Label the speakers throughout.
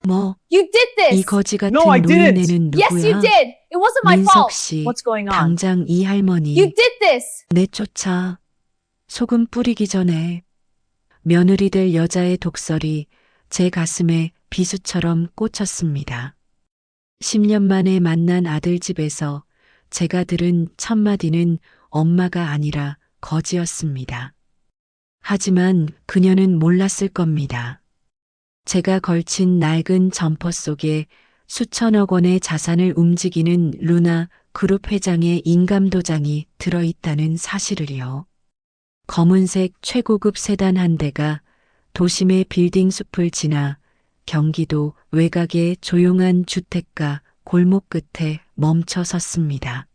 Speaker 1: 뭐,
Speaker 2: You did
Speaker 1: 이
Speaker 2: this.
Speaker 1: 거지 같은
Speaker 3: No, I didn't.
Speaker 1: 노인네는
Speaker 2: Yes, you
Speaker 1: 누구야?
Speaker 2: did. It wasn't my
Speaker 1: 민석
Speaker 2: fault.
Speaker 1: 씨,
Speaker 3: What's going on?
Speaker 1: 당장 이 할머니
Speaker 2: You did this.
Speaker 1: 내쫓아. 소금 뿌리기 전에 며느리 될 여자의 독설이 제 가슴에 비수처럼 꽂혔습니다. 10년 만에 만난 아들 집에서 제가 들은 첫 마디는 엄마가 아니라 거지였습니다. 하지만 그녀는 몰랐을 겁니다. 제가 걸친 낡은 점퍼 속에 수천억 원의 자산을 움직이는 루나 그룹 회장의 인감도장이 들어있다는 사실을요. 검은색 최고급 세단 한 대가 도심의 빌딩 숲을 지나 경기도 외곽의 조용한 주택가 골목 끝에 멈춰 섰습니다.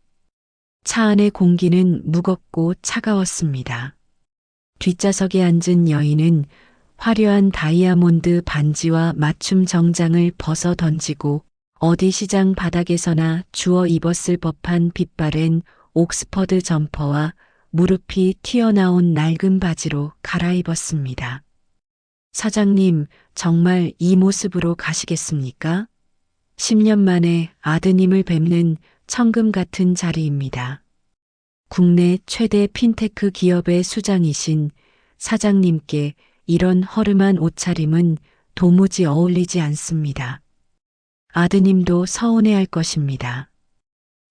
Speaker 1: 차 안의 공기는 무겁고 차가웠습니다. 뒷좌석에 앉은 여인은 화려한 다이아몬드 반지와 맞춤 정장을 벗어 던지고 어디 시장 바닥에서나 주워 입었을 법한 빛바랜 옥스퍼드 점퍼와 무릎이 튀어나온 낡은 바지로 갈아입었습니다. 사장님, 정말 이 모습으로 가시겠습니까? 10년 만에 아드님을 뵙는 천금 같은 자리입니다. 국내 최대 핀테크 기업의 수장이신 사장님께 이런 허름한 옷차림은 도무지 어울리지 않습니다. 아드님도 서운해할 것입니다.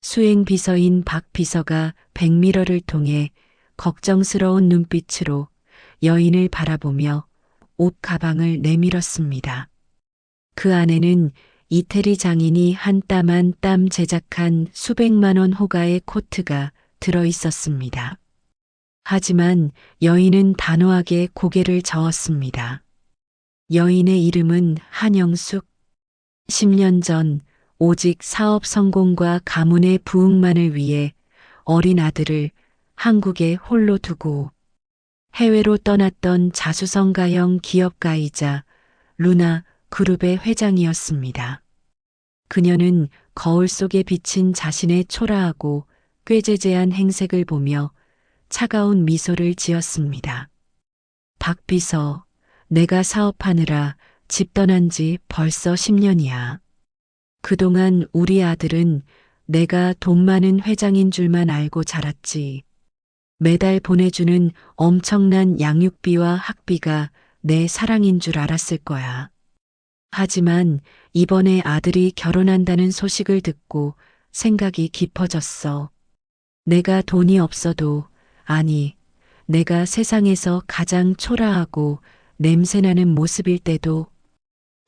Speaker 1: 수행 비서인 박 비서가 백미러를 통해 걱정스러운 눈빛으로 여인을 바라보며 옷 가방을 내밀었습니다. 그 안에는 이태리 장인이 한 땀 한 땀 제작한 수백만 원 호가의 코트가 들어 있었습니다. 하지만 여인은 단호하게 고개를 저었습니다. 여인의 이름은 한영숙. 10년 전 오직 사업 성공과 가문의 부흥만을 위해 어린 아들을 한국에 홀로 두고 해외로 떠났던 자수성가형 기업가이자 루나 그룹의 회장이었습니다. 그녀는 거울 속에 비친 자신의 초라하고 꾀죄죄한 행색을 보며 차가운 미소를 지었습니다. 박 비서, 내가 사업하느라 집 떠난 지 벌써 10년이야. 그동안 우리 아들은 내가 돈 많은 회장인 줄만 알고 자랐지. 매달 보내주는 엄청난 양육비와 학비가 내 사랑인 줄 알았을 거야. 하지만 이번에 아들이 결혼한다는 소식을 듣고 생각이 깊어졌어. 내가 돈이 없어도, 아니, 내가 세상에서 가장 초라하고 냄새나는 모습일 때도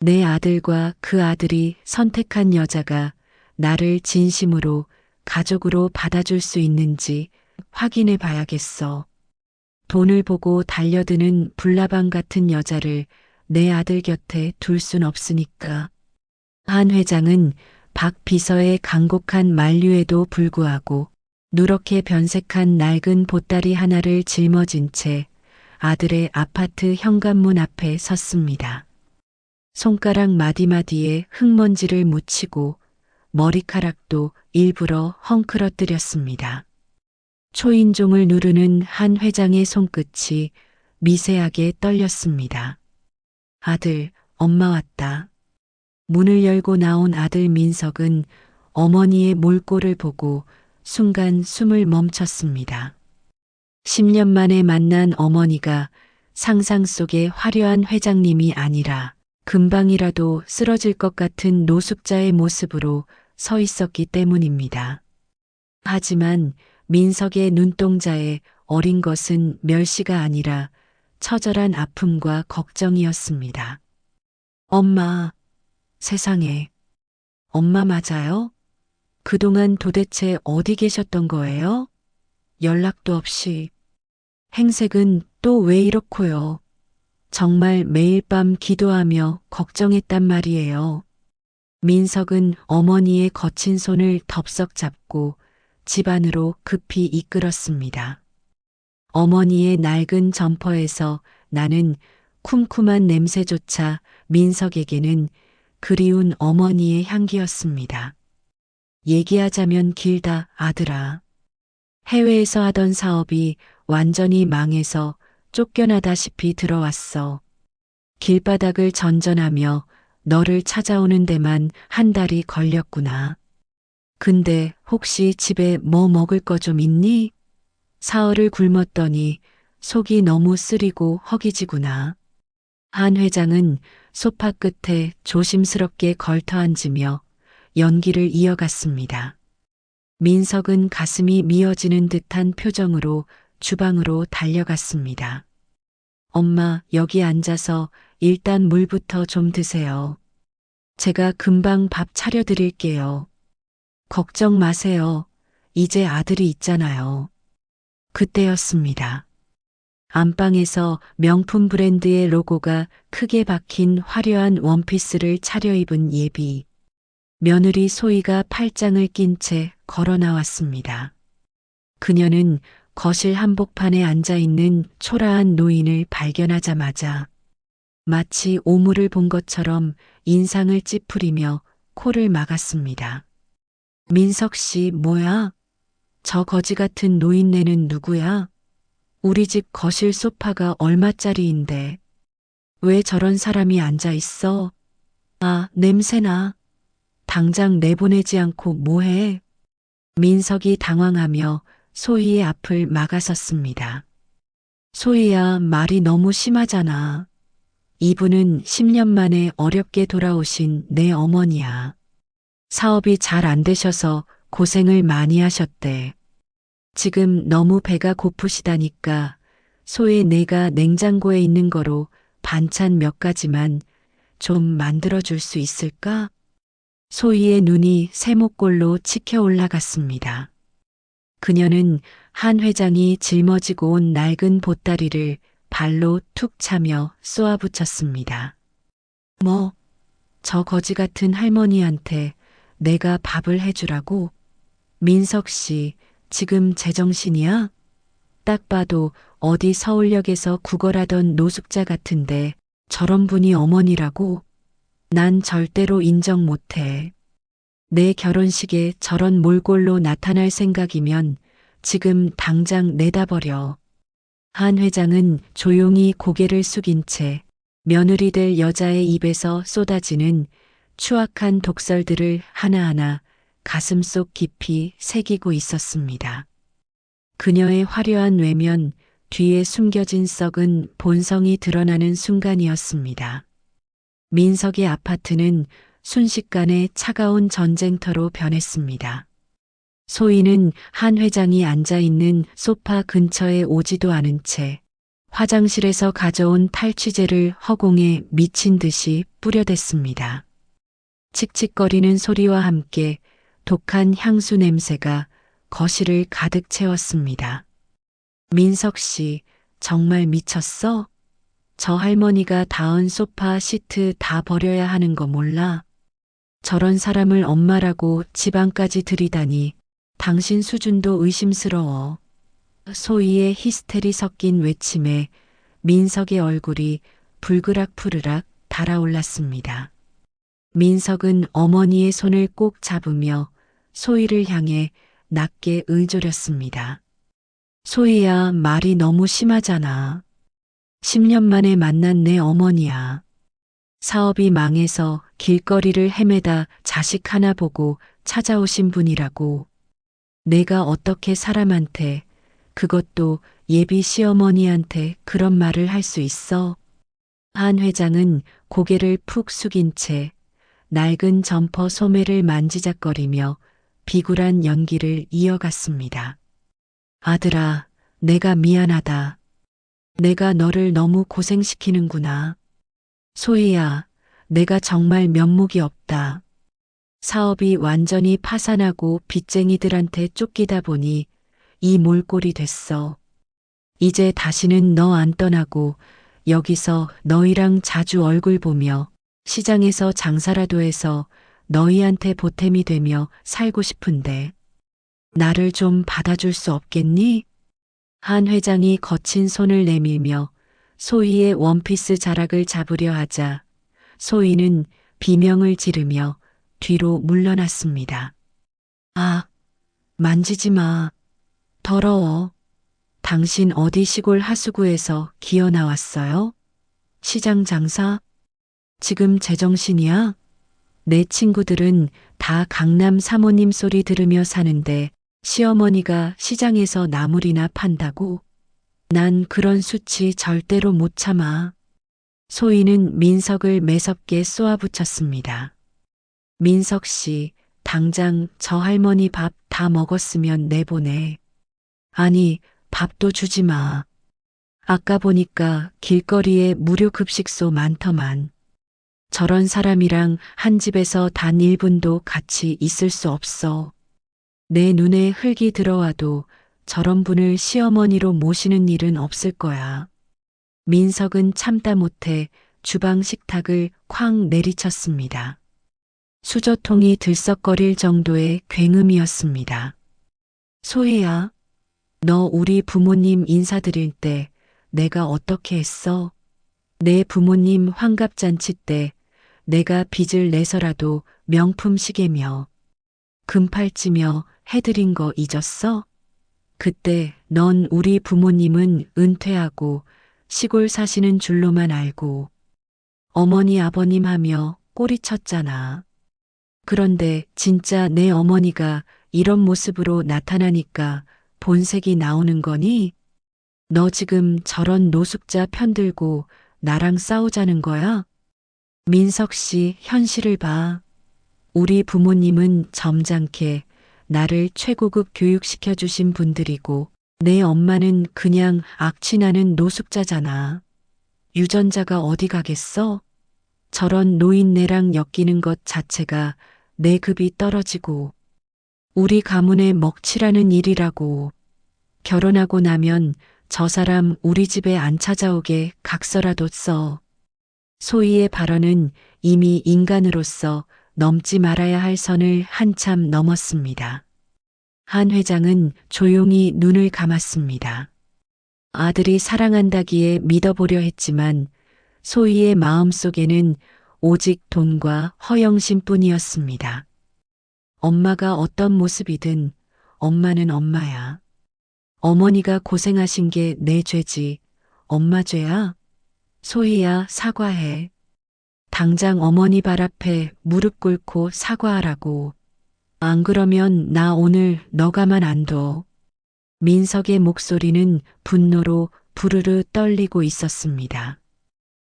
Speaker 1: 내 아들과 그 아들이 선택한 여자가 나를 진심으로 가족으로 받아줄 수 있는지 확인해 봐야겠어. 돈을 보고 달려드는 불나방 같은 여자를 내 아들 곁에 둘 순 없으니까. 한 회장은 박 비서의 간곡한 만류에도 불구하고 누렇게 변색한 낡은 보따리 하나를 짊어진 채 아들의 아파트 현관문 앞에 섰습니다. 손가락 마디마디에 흙먼지를 묻히고 머리카락도 일부러 헝클어뜨렸습니다. 초인종을 누르는 한 회장의 손끝이 미세하게 떨렸습니다. 아들, 엄마 왔다. 문을 열고 나온 아들 민석은 어머니의 몰골을 보고 순간 숨을 멈췄습니다. 10년 만에 만난 어머니가 상상 속의 화려한 회장님이 아니라 금방이라도 쓰러질 것 같은 노숙자의 모습으로 서 있었기 때문입니다. 하지만 민석의 눈동자에 어린 것은 멸시가 아니라 처절한 아픔과 걱정이었습니다. 엄마, 세상에, 엄마 맞아요? 그동안 도대체 어디 계셨던 거예요? 연락도 없이. 행색은 또 왜 이렇고요? 정말 매일 밤 기도하며 걱정했단 말이에요. 민석은 어머니의 거친 손을 덥석 잡고 집 안으로 급히 이끌었습니다. 어머니의 낡은 점퍼에서 나는 쿰쿰한 냄새조차 민석에게는 그리운 어머니의 향기였습니다. 얘기하자면 길다, 아들아. 해외에서 하던 사업이 완전히 망해서 쫓겨나다시피 들어왔어. 길바닥을 전전하며 너를 찾아오는 데만 한 달이 걸렸구나. 근데 혹시 집에 뭐 먹을 거 좀 있니? 사흘을 굶었더니 속이 너무 쓰리고 허기지구나. 한 회장은 소파 끝에 조심스럽게 걸터 앉으며 연기를 이어갔습니다. 민석은 가슴이 미어지는 듯한 표정으로 주방으로 달려갔습니다. 엄마, 여기 앉아서 일단 물부터 좀 드세요. 제가 금방 밥 차려드릴게요. 걱정 마세요. 이제 아들이 있잖아요. 그때였습니다. 안방에서 명품 브랜드의 로고가 크게 박힌 화려한 원피스를 차려입은 예비. 며느리 소희가 팔짱을 낀 채 걸어 나왔습니다. 그녀는 거실 한복판에 앉아 있는 초라한 노인을 발견하자마자 마치 오물을 본 것처럼 인상을 찌푸리며 코를 막았습니다. 민석 씨, 뭐야? 저 거지 같은 노인네는 누구야? 우리 집 거실 소파가 얼마짜리인데 왜 저런 사람이 앉아 있어? 아, 냄새나. 당장 내보내지 않고 뭐해? 민석이 당황하며 소희의 앞을 막아섰습니다. 소희야, 말이 너무 심하잖아. 이분은 10년 만에 어렵게 돌아오신 내 어머니야. 사업이 잘 안 되셔서 고생을 많이 하셨대. 지금 너무 배가 고프시다니까 소희 내가 냉장고에 있는 거로 반찬 몇 가지만 좀 만들어 줄 수 있을까? 소희의 눈이 세모꼴로 치켜 올라갔습니다. 그녀는 한 회장이 짊어지고 온 낡은 보따리를 발로 툭 차며 쏘아붙였습니다. 뭐, 저 거지 같은 할머니한테 내가 밥을 해주라고? 민석 씨, 지금 제정신이야? 딱 봐도 어디 서울역에서 구걸하던 노숙자 같은데 저런 분이 어머니라고? 난 절대로 인정 못해. 내 결혼식에 저런 몰골로 나타날 생각이면 지금 당장 내다버려. 한 회장은 조용히 고개를 숙인 채 며느리 될 여자의 입에서 쏟아지는 추악한 독설들을 하나하나 가슴속 깊이 새기고 있었습니다. 그녀의 화려한 외면 뒤에 숨겨진 썩은 본성이 드러나는 순간이었습니다. 민석의 아파트는 순식간에 차가운 전쟁터로 변했습니다. 소희는 한 회장이 앉아 있는 소파 근처에 오지도 않은 채 화장실에서 가져온 탈취제를 허공에 미친 듯이 뿌려댔습니다. 칙칙거리는 소리와 함께 독한 향수 냄새가 거실을 가득 채웠습니다. 민석 씨, 정말 미쳤어? 저 할머니가 닿은 소파 시트 다 버려야 하는 거 몰라? 저런 사람을 엄마라고 지방까지 들이다니 당신 수준도 의심스러워. 소희의 히스테리 섞인 외침에 민석의 얼굴이 불그락푸르락 달아올랐습니다. 민석은 어머니의 손을 꼭 잡으며 소희를 향해 낮게 의조렸습니다. 소희야, 말이 너무 심하잖아. 10년 만에 만난 내 어머니야. 사업이 망해서 길거리를 헤매다 자식 하나 보고 찾아오신 분이라고. 내가 어떻게 사람한테, 그것도 예비 시어머니한테 그런 말을 할 수 있어? 한 회장은 고개를 푹 숙인 채 낡은 점퍼 소매를 만지작거리며 비굴한 연기를 이어갔습니다. 아들아, 내가 미안하다. 내가 너를 너무 고생시키는구나. 소희야, 내가 정말 면목이 없다. 사업이 완전히 파산하고 빚쟁이들한테 쫓기다 보니 이 몰골이 됐어. 이제 다시는 너 안 떠나고 여기서 너희랑 자주 얼굴 보며 시장에서 장사라도 해서 너희한테 보탬이 되며 살고 싶은데 나를 좀 받아줄 수 없겠니? 한 회장이 거친 손을 내밀며 소희의 원피스 자락을 잡으려 하자 소희는 비명을 지르며 뒤로 물러났습니다. 아, 만지지 마. 더러워. 당신 어디 시골 하수구에서 기어 나왔어요? 시장 장사? 지금 제정신이야? 내 친구들은 다 강남 사모님 소리 들으며 사는데 시어머니가 시장에서 나물이나 판다고? 난 그런 수치 절대로 못 참아. 소희는 민석을 매섭게 쏘아붙였습니다. 민석 씨, 당장 저 할머니 밥 다 먹었으면 내보내. 아니, 밥도 주지 마. 아까 보니까 길거리에 무료 급식소 많더만. 저런 사람이랑 한 집에서 단 1분도 같이 있을 수 없어. 내 눈에 흙이 들어와도 저런 분을 시어머니로 모시는 일은 없을 거야. 민석은 참다 못해 주방 식탁을 쾅 내리쳤습니다. 수저통이 들썩거릴 정도의 굉음이었습니다. 소희야, 너 우리 부모님 인사드릴 때 내가 어떻게 했어? 내 부모님 환갑잔치 때 내가 빚을 내서라도 명품 시계며 금팔찌며 해드린 거 잊었어? 그때 넌 우리 부모님은 은퇴하고 시골 사시는 줄로만 알고 어머니 아버님 하며 꼬리쳤잖아. 그런데 진짜 내 어머니가 이런 모습으로 나타나니까 본색이 나오는 거니? 너 지금 저런 노숙자 편들고 나랑 싸우자는 거야? 민석 씨, 현실을 봐. 우리 부모님은 점잖게 나를 최고급 교육시켜 주신 분들이고 내 엄마는 그냥 악취나는 노숙자잖아. 유전자가 어디 가겠어? 저런 노인네랑 엮이는 것 자체가 내 급이 떨어지고 우리 가문의 먹칠하는 일이라고. 결혼하고 나면 저 사람 우리 집에 안 찾아오게 각서라도 써. 소희의 발언은 이미 인간으로서 넘지 말아야 할 선을 한참 넘었습니다. 한 회장은 조용히 눈을 감았습니다. 아들이 사랑한다기에 믿어보려 했지만 소희의 마음속에는 오직 돈과 허영심뿐이었습니다. 엄마가 어떤 모습이든 엄마는 엄마야. 어머니가 고생하신 게 내 죄지. 엄마 죄야? 소희야, 사과해. 당장 어머니 발 앞에 무릎 꿇고 사과하라고. 안 그러면 나 오늘 너 가만 안 둬. 민석의 목소리는 분노로 부르르 떨리고 있었습니다.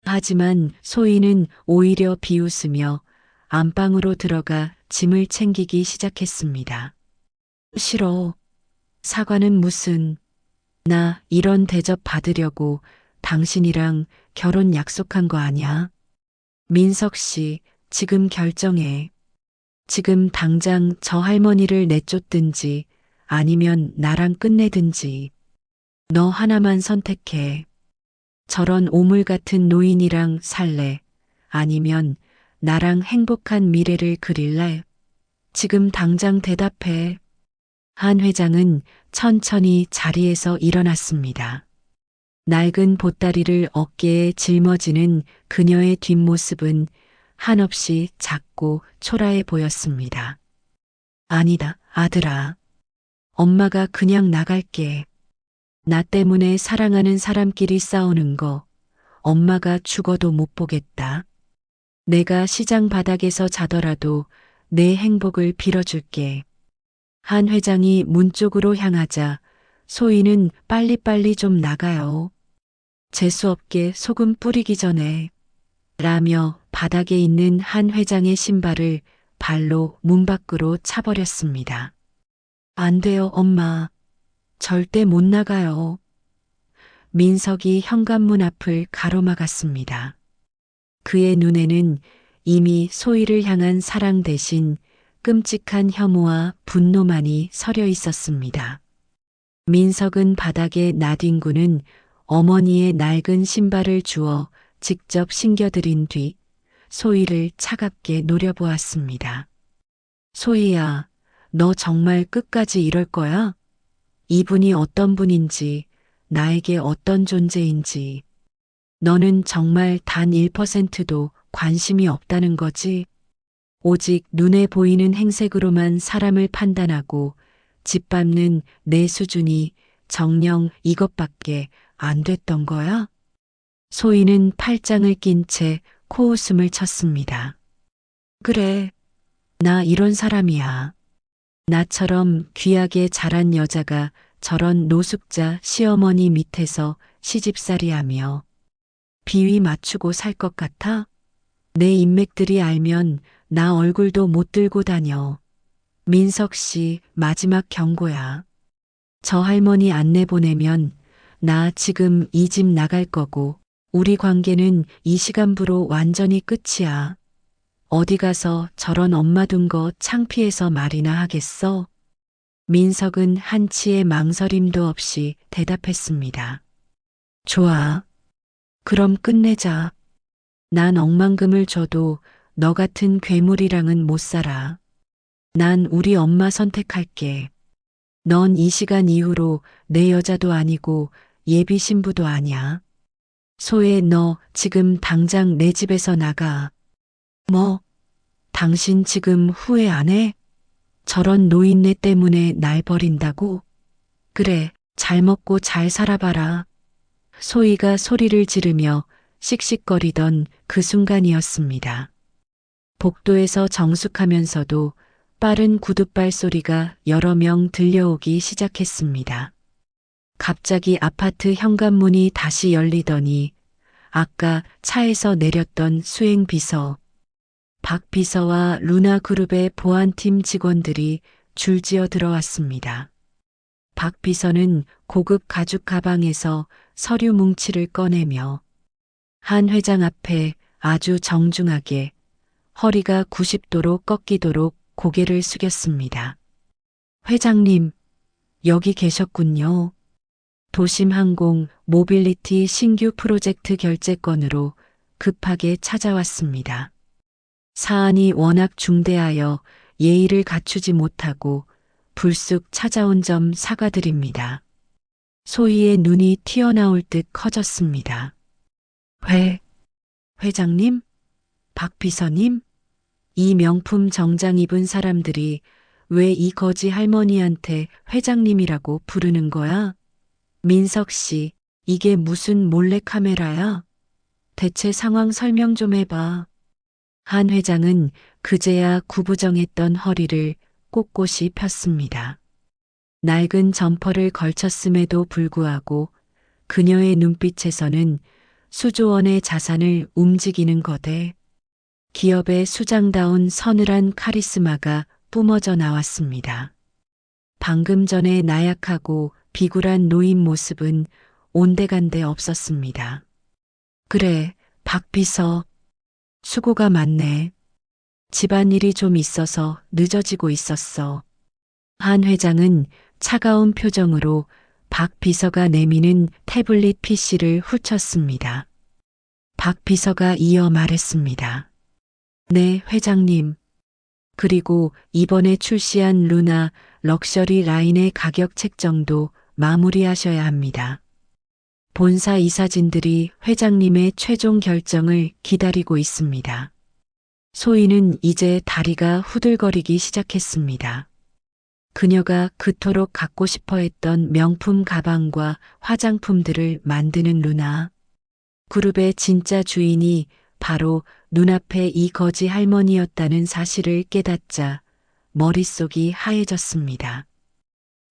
Speaker 1: 하지만 소희는 오히려 비웃으며 안방으로 들어가 짐을 챙기기 시작했습니다. 싫어. 사과는 무슨. 나 이런 대접 받으려고 당신이랑 결혼 약속한 거 아냐? 민석 씨, 지금 결정해. 지금 당장 저 할머니를 내쫓든지 아니면 나랑 끝내든지. 너 하나만 선택해. 저런 오물 같은 노인이랑 살래? 아니면 나랑 행복한 미래를 그릴래? 지금 당장 대답해. 한 회장은 천천히 자리에서 일어났습니다. 낡은 보따리를 어깨에 짊어지는 그녀의 뒷모습은 한없이 작고 초라해 보였습니다. 아니다, 아들아. 엄마가 그냥 나갈게. 나 때문에 사랑하는 사람끼리 싸우는 거 엄마가 죽어도 못 보겠다. 내가 시장 바닥에서 자더라도 내 행복을 빌어줄게. 한 회장이 문 쪽으로 향하자 소희는 빨리빨리 좀 나가요. 재수없게 소금 뿌리기 전에 라며 바닥에 있는 한 회장의 신발을 발로 문 밖으로 차버렸습니다. 안 돼요, 엄마. 절대 못 나가요. 민석이 현관문 앞을 가로막았습니다. 그의 눈에는 이미 소희를 향한 사랑 대신 끔찍한 혐오와 분노만이 서려 있었습니다. 민석은 바닥에 나뒹구는 어머니의 낡은 신발을 주워 직접 신겨드린 뒤 소희를 차갑게 노려보았습니다. 소희야, 너 정말 끝까지 이럴 거야? 이분이 어떤 분인지, 나에게 어떤 존재인지, 너는 정말 단 1%도 관심이 없다는 거지? 오직 눈에 보이는 행색으로만 사람을 판단하고 짓밟는 내 수준이 정녕 이것밖에 안 됐던 거야? 소희는 팔짱을 낀 채 코웃음을 쳤습니다. 그래, 나 이런 사람이야. 나처럼 귀하게 자란 여자가 저런 노숙자 시어머니 밑에서 시집살이하며 비위 맞추고 살 것 같아? 내 인맥들이 알면 나 얼굴도 못 들고 다녀. 민석 씨, 마지막 경고야. 저 할머니 안 내보내면 나 지금 이 집 나갈 거고 우리 관계는 이 시간부로 완전히 끝이야. 어디 가서 저런 엄마 둔 거 창피해서 말이나 하겠어? 민석은 한치의 망설임도 없이 대답했습니다. 좋아. 그럼 끝내자. 난 억만금을 줘도 너 같은 괴물이랑은 못 살아. 난 우리 엄마 선택할게. 넌 이 시간 이후로 내 여자도 아니고 예비 신부도 아니야. 소혜, 너 지금 당장 내 집에서 나가. 뭐? 당신 지금 후회 안 해? 저런 노인네 때문에 날 버린다고? 그래, 잘 먹고 잘 살아봐라. 소희가 소리를 지르며 씩씩거리던 그 순간이었습니다. 복도에서 정숙하면서도 빠른 구둣발 소리가 여러 명 들려오기 시작했습니다. 갑자기 아파트 현관문이 다시 열리더니 아까 차에서 내렸던 수행비서, 박 비서와 루나 그룹의 보안팀 직원들이 줄지어 들어왔습니다. 박 비서는 고급 가죽 가방에서 서류 뭉치를 꺼내며 한 회장 앞에 아주 정중하게 허리가 90도로 꺾이도록 고개를 숙였습니다. 회장님, 여기 계셨군요. 도심항공 모빌리티 신규 프로젝트 결제건으로 급하게 찾아왔습니다. 사안이 워낙 중대하여 예의를 갖추지 못하고 불쑥 찾아온 점 사과드립니다. 소희의 눈이 튀어나올 듯 커졌습니다. 회장님? 박 비서님? 이 명품 정장 입은 사람들이 왜 이 거지 할머니한테 회장님이라고 부르는 거야? 민석 씨, 이게 무슨 몰래카메라야? 대체 상황 설명 좀 해봐. 한 회장은 그제야 구부정했던 허리를 꼿꼿이 폈습니다. 낡은 점퍼를 걸쳤음에도 불구하고 그녀의 눈빛에서는 수조 원의 자산을 움직이는 거대. 기업의 수장다운 서늘한 카리스마가 뿜어져 나왔습니다. 방금 전에 나약하고 비굴한 노인 모습은 온데간데 없었습니다. 그래, 박 비서. 수고가 많네. 집안일이 좀 있어서 늦어지고 있었어. 한 회장은 차가운 표정으로 박 비서가 내미는 태블릿 PC를 훑쳤습니다. 박 비서가 이어 말했습니다. 네, 회장님. 그리고 이번에 출시한 루나 럭셔리 라인의 가격 책정도 마무리하셔야 합니다. 본사 이사진들이 회장님의 최종 결정을 기다리고 있습니다. 소희는 이제 다리가 후들거리기 시작했습니다. 그녀가 그토록 갖고 싶어 했던 명품 가방과 화장품들을 만드는 루나. 그룹의 진짜 주인이 바로 눈앞에 이 거지 할머니였다는 사실을 깨닫자 머릿속이 하얘졌습니다.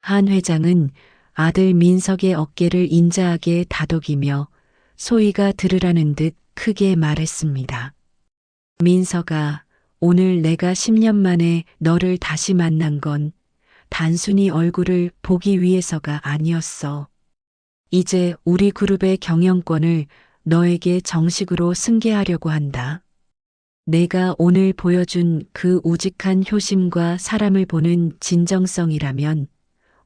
Speaker 1: 한 회장은 아들 민석의 어깨를 인자하게 다독이며 소희가 들으라는 듯 크게 말했습니다. 민석아, 오늘 내가 10년 만에 너를 다시 만난 건 단순히 얼굴을 보기 위해서가 아니었어. 이제 우리 그룹의 경영권을 너에게 정식으로 승계하려고 한다. 내가 오늘 보여준 그 우직한 효심과 사람을 보는 진정성이라면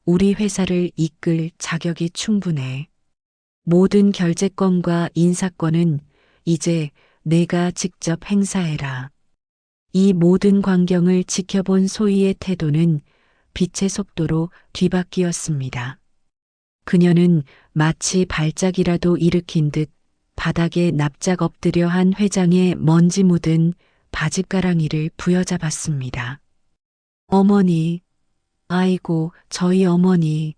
Speaker 1: 우리 회사를 이끌 자격이 충분해. 모든 결재권과 인사권은 이제 내가 직접 행사해라. 이 모든 광경을 지켜본 소희의 태도는 빛의 속도로 뒤바뀌었습니다. 그녀는 마치 발작이라도 일으킨 듯 바닥에 납작 엎드려 한 회장의 먼지 묻은 바짓가랑이를 부여잡았습니다. 어머니, 아이고, 저희 어머니.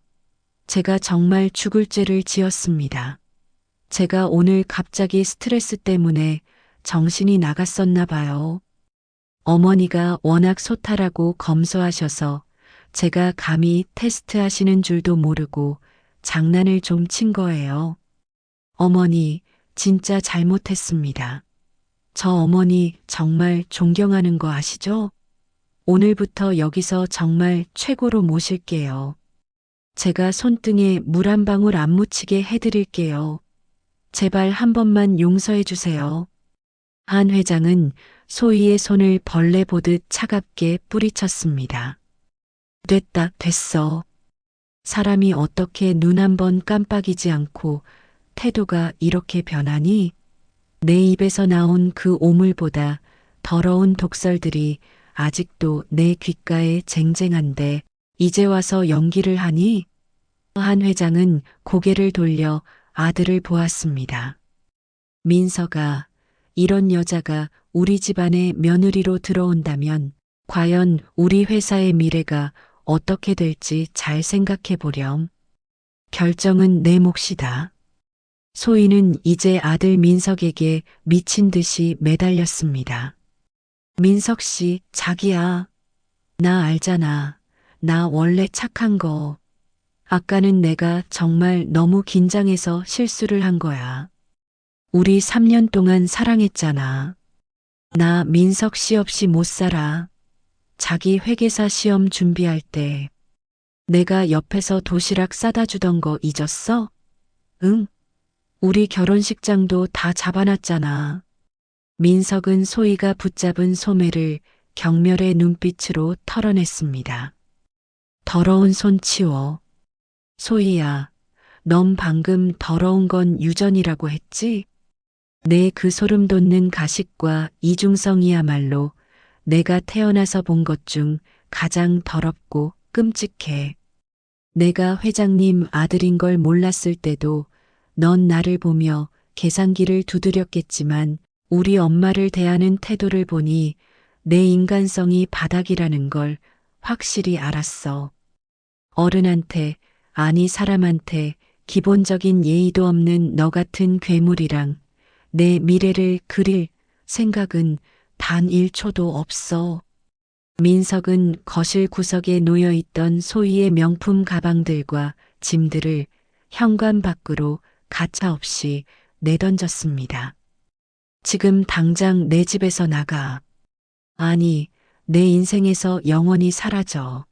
Speaker 1: 제가 정말 죽을 죄를 지었습니다. 제가 오늘 갑자기 스트레스 때문에 정신이 나갔었나 봐요. 어머니가 워낙 소탈하고 검소하셔서 제가 감히 테스트하시는 줄도 모르고 장난을 좀 친 거예요. 어머니, 진짜 잘못했습니다. 저 어머니 정말 존경하는 거 아시죠? 오늘부터 여기서 정말 최고로 모실게요. 제가 손등에 물 한 방울 안 묻히게 해드릴게요. 제발 한 번만 용서해 주세요. 한 회장은 소희의 손을 벌레 보듯 차갑게 뿌리쳤습니다. 됐다, 됐어. 사람이 어떻게 눈 한 번 깜빡이지 않고 태도가 이렇게 변하니? 내 입에서 나온 그 오물보다 더러운 독설들이 아직도 내 귓가에 쟁쟁한데 이제 와서 연기를 하니? 한 회장은 고개를 돌려 아들을 보았습니다. 민서가 이런 여자가 우리 집안에 며느리로 들어온다면 과연 우리 회사의 미래가 어떻게 될지 잘 생각해 보렴. 결정은 내 몫이다. 소희는 이제 아들 민석에게 미친 듯이 매달렸습니다. 민석 씨, 자기야. 나 알잖아. 나 원래 착한 거. 아까는 내가 정말 너무 긴장해서 실수를 한 거야. 우리 3년 동안 사랑했잖아. 나 민석 씨 없이 못 살아. 자기 회계사 시험 준비할 때 내가 옆에서 도시락 싸다 주던 거 잊었어? 응. 우리 결혼식장도 다 잡아놨잖아. 민석은 소희가 붙잡은 소매를 경멸의 눈빛으로 털어냈습니다. 더러운 손 치워. 소희야, 넌 방금 더러운 건 유전이라고 했지? 내 그 소름 돋는 가식과 이중성이야말로 내가 태어나서 본 것 중 가장 더럽고 끔찍해. 내가 회장님 아들인 걸 몰랐을 때도 넌 나를 보며 계산기를 두드렸겠지만 우리 엄마를 대하는 태도를 보니 내 인간성이 바닥이라는 걸 확실히 알았어. 어른한테, 아니 사람한테 기본적인 예의도 없는 너 같은 괴물이랑 내 미래를 그릴 생각은 단 1초도 없어. 민석은 거실 구석에 놓여있던 소희의 명품 가방들과 짐들을 현관 밖으로 가차없이 내던졌습니다. 지금 당장 내 집에서 나가. 아니, 내 인생에서 영원히 사라져.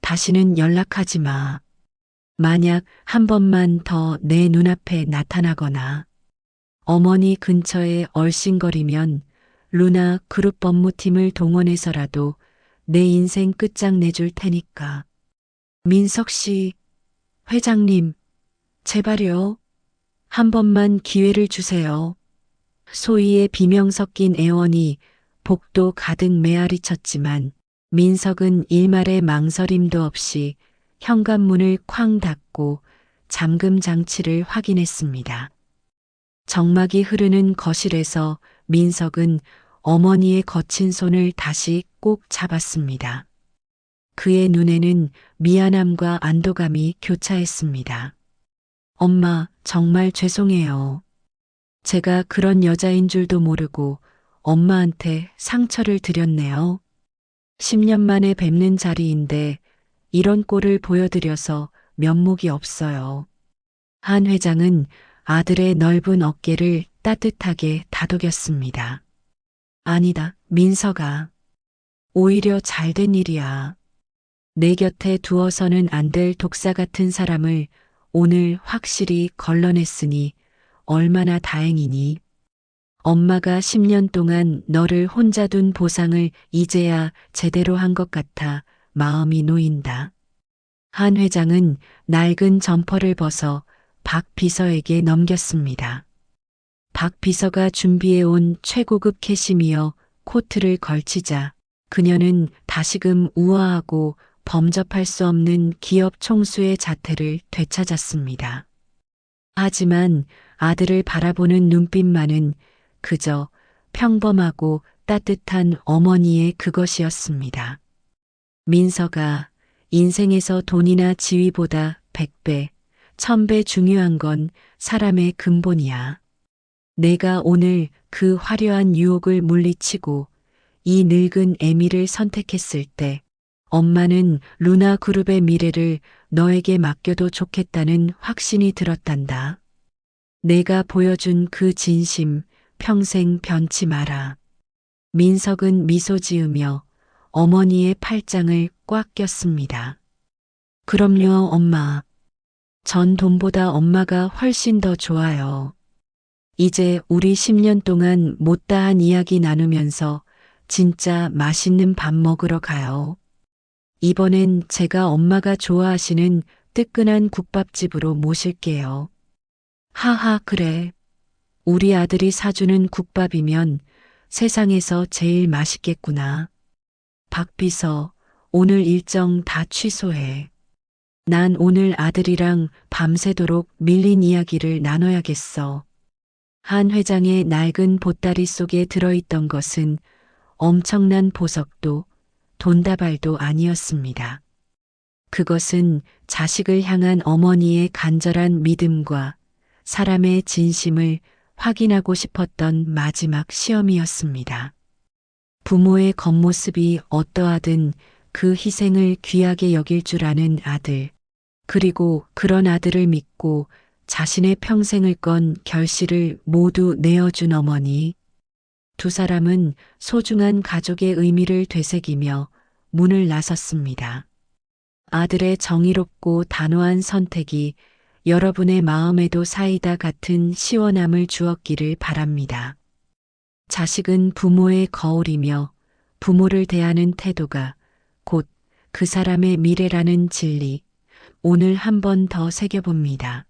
Speaker 1: 다시는 연락하지 마. 만약 한 번만 더 내 눈앞에 나타나거나 어머니 근처에 얼씬거리면 루나 그룹 법무팀을 동원해서라도 내 인생 끝장내줄 테니까. 민석 씨, 회장님, 제발요. 한 번만 기회를 주세요. 소희의 비명 섞인 애원이 복도 가득 메아리쳤지만 민석은 일말의 망설임도 없이 현관문을 쾅 닫고 잠금 장치를 확인했습니다. 정막이 흐르는 거실에서 민석은 어머니의 거친 손을 다시 꼭 잡았습니다. 그의 눈에는 미안함과 안도감이 교차했습니다. 엄마, 정말 죄송해요. 제가 그런 여자인 줄도 모르고 엄마한테 상처를 드렸네요. 10년 만에 뵙는 자리인데 이런 꼴을 보여드려서 면목이 없어요. 한 회장은 아들의 넓은 어깨를 따뜻하게 다독였습니다. 아니다, 민석아. 오히려 잘된 일이야. 내 곁에 두어서는 안 될 독사 같은 사람을 오늘 확실히 걸러냈으니 얼마나 다행이니. 엄마가 10년 동안 너를 혼자 둔 보상을 이제야 제대로 한 것 같아 마음이 놓인다. 한 회장은 낡은 점퍼를 벗어 박 비서에게 넘겼습니다. 박 비서가 준비해온 최고급 캐시미어 코트를 걸치자 그녀는 다시금 우아하고 범접할 수 없는 기업 총수의 자태를 되찾았습니다. 하지만 아들을 바라보는 눈빛만은 그저 평범하고 따뜻한 어머니의 그것이었습니다. 민서가 인생에서 돈이나 지위보다 100배, 1000배 중요한 건 사람의 근본이야. 내가 오늘 그 화려한 유혹을 물리치고 이 늙은 에미를 선택했을 때 엄마는 루나 그룹의 미래를 너에게 맡겨도 좋겠다는 확신이 들었단다. 내가 보여준 그 진심 평생 변치 마라. 민석은 미소 지으며 어머니의 팔짱을 꽉 꼈습니다. 그럼요, 엄마. 전 돈보다 엄마가 훨씬 더 좋아요. 이제 우리 10년 동안 못다한 이야기 나누면서 진짜 맛있는 밥 먹으러 가요. 이번엔 제가 엄마가 좋아하시는 뜨끈한 국밥집으로 모실게요. 하하, 그래. 우리 아들이 사주는 국밥이면 세상에서 제일 맛있겠구나. 박 비서, 오늘 일정 다 취소해. 난 오늘 아들이랑 밤새도록 밀린 이야기를 나눠야겠어. 한 회장의 낡은 보따리 속에 들어있던 것은 엄청난 보석도 돈다발도 아니었습니다. 그것은 자식을 향한 어머니의 간절한 믿음과 사람의 진심을 확인하고 싶었던 마지막 시험이었습니다. 부모의 겉모습이 어떠하든 그 희생을 귀하게 여길 줄 아는 아들, 그리고 그런 아들을 믿고 자신의 평생을 건 결실을 모두 내어준 어머니. 두 사람은 소중한 가족의 의미를 되새기며 문을 나섰습니다. 아들의 정의롭고 단호한 선택이 여러분의 마음에도 사이다 같은 시원함을 주었기를 바랍니다. 자식은 부모의 거울이며 부모를 대하는 태도가 곧 그 사람의 미래라는 진리, 오늘 한 번 더 새겨봅니다.